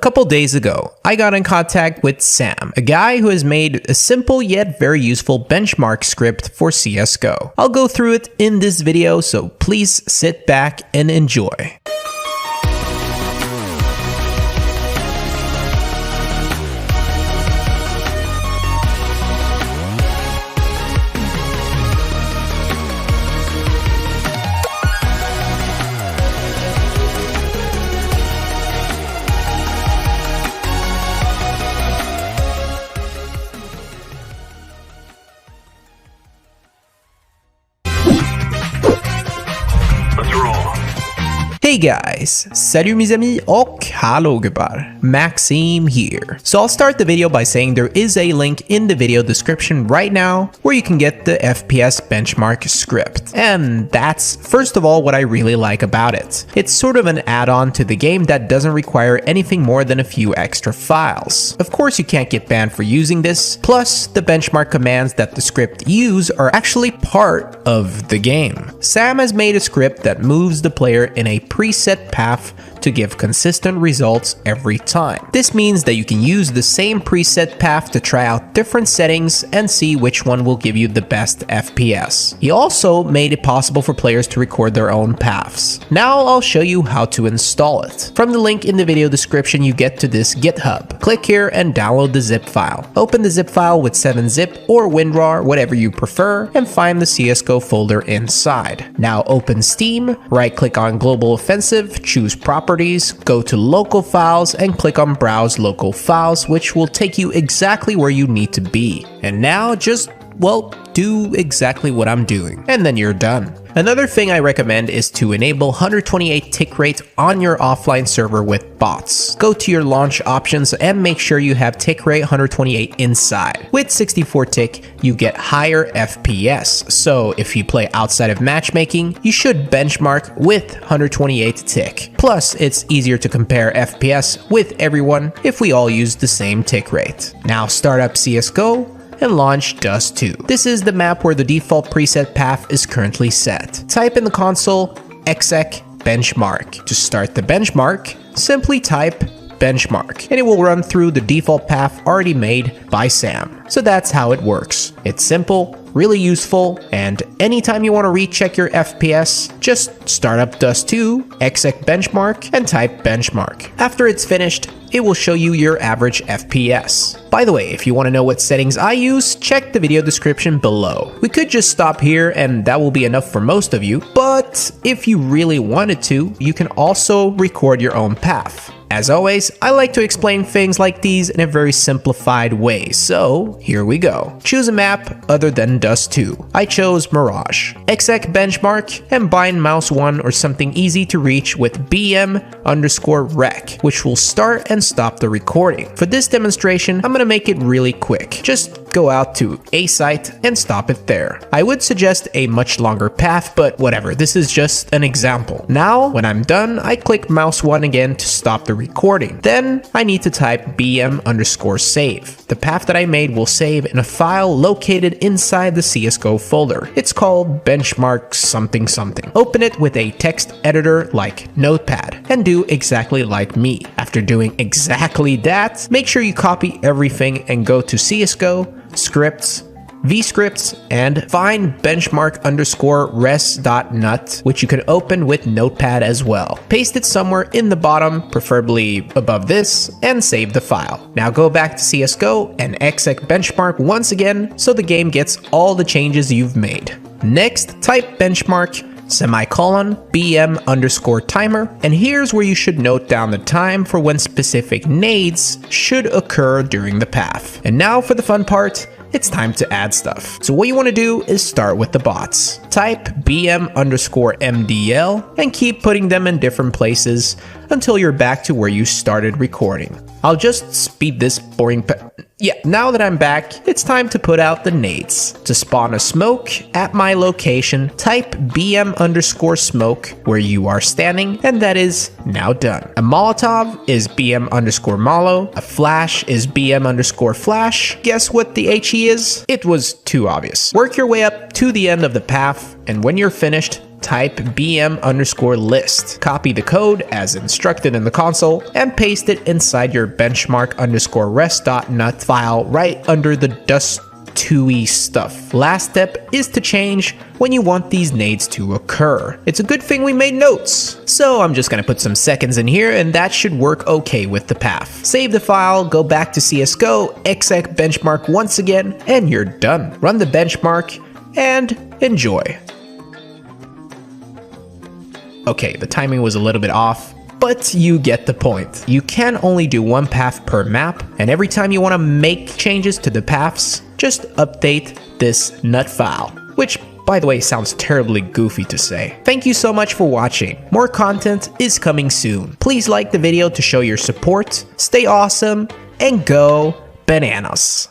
couple days ago, I got in contact with Sam, a guy who has made a simple yet very useful benchmark script for CSGO. I'll go through it in this video, so please sit back and enjoy. Hey guys, salut mes amis och hallå gubbar, Maxime here. So I'll start the video by saying there is a link in the video description right now where you can get the FPS benchmark script. And that's first of all what I really like about it. It's sort of an add-on to the game that doesn't require anything more than a few extra files. Of course you can't get banned for using this, plus the benchmark commands that the script use are actually part of the game. Sam has made a script that moves the player in a preset path to give consistent results every time. This means that you can use the same preset path to try out different settings and see which one will give you the best FPS. He also made it possible for players to record their own paths. Now I'll show you how to install it. From the link in the video description you get to this GitHub. Click here and download the zip file. Open the zip file with 7-zip or WinRAR, whatever you prefer, and find the CSGO folder inside. Now open Steam, right click on Global Offensive, choose Properties, go to Local Files and click on Browse Local Files, which will take you exactly where you need to be. And now just, well, do exactly what I'm doing, and then you're done. Another thing I recommend is to enable 128 tick rate on your offline server with bots. Go to your launch options and make sure you have tick rate 128 inside. With 64 tick, you get higher FPS. So if you play outside of matchmaking, you should benchmark with 128 tick. Plus, it's easier to compare FPS with everyone if we all use the same tick rate. Now start up CSGO and launch Dust 2. This is the map where the default preset path is currently set. Type in the console exec benchmark. To start the benchmark, simply type benchmark and it will run through the default path already made by Sam. So that's how it works. It's simple, really useful, and anytime you want to recheck your FPS, just start up Dust 2, exec benchmark, and type benchmark. After it's finished, it will show you your average FPS. By the way, if you want to know what settings I use, check the video description below. We could just stop here and that will be enough for most of you, but if you really wanted to, you can also record your own path. As always, I like to explain things like these in a very simplified way, so here we go. Choose a map other than Dust 2. I chose Mirage. Exec benchmark and bind mouse 1 or something easy to reach with BM_rec, which will start and stop the recording. For this demonstration, I'm gonna make it really quick. Just go out to a site and stop it there. I would suggest a much longer path, but whatever, this is just an example. Now, when I'm done, I click mouse 1 again to stop the recording. Then I need to type BM_save. The path that I made will save in a file located inside the CSGO folder. It's called benchmark something something. Open it with a text editor like Notepad and do exactly like me. After doing exactly that, make sure you copy everything and go to CSGO, scripts, vscripts, and find benchmark_res.nut, which you can open with Notepad as well. Paste it somewhere in the bottom, preferably above this, and save the file. Now go back to CSGO and exec benchmark once again so the game gets all the changes you've made. Next, type benchmark BM_timer, and here's where you should note down the time for when specific nades should occur during the path. And now for the fun part, it's time to add stuff. So what you want to do is start with the bots. Type BM_MDL and keep putting them in different places until you're back to where you started recording. I'll just speed this boring Yeah, now that I'm back, it's time to put out the nades. To spawn a smoke at my location, type BM_smoke where you are standing, and that is now done. A Molotov is BM_Molo, a flash is BM_flash. Guess what the HE is? It was too obvious. Work your way up to the end of the path, and when you're finished, type bm_list. Copy the code as instructed in the console and paste it inside your benchmark_rest.nut file right under the dust2e stuff. Last step is to change when you want these nades to occur. It's a good thing we made notes. So I'm just gonna put some seconds in here and that should work okay with the path. Save the file, go back to CSGO, exec benchmark once again, and you're done. Run the benchmark and enjoy. Okay, the timing was a little bit off, but you get the point. You can only do one path per map, and every time you want to make changes to the paths, just update this nut file, which by the way sounds terribly goofy to say. Thank you so much for watching. More content is coming soon. Please like the video to show your support, stay awesome, and go bananas.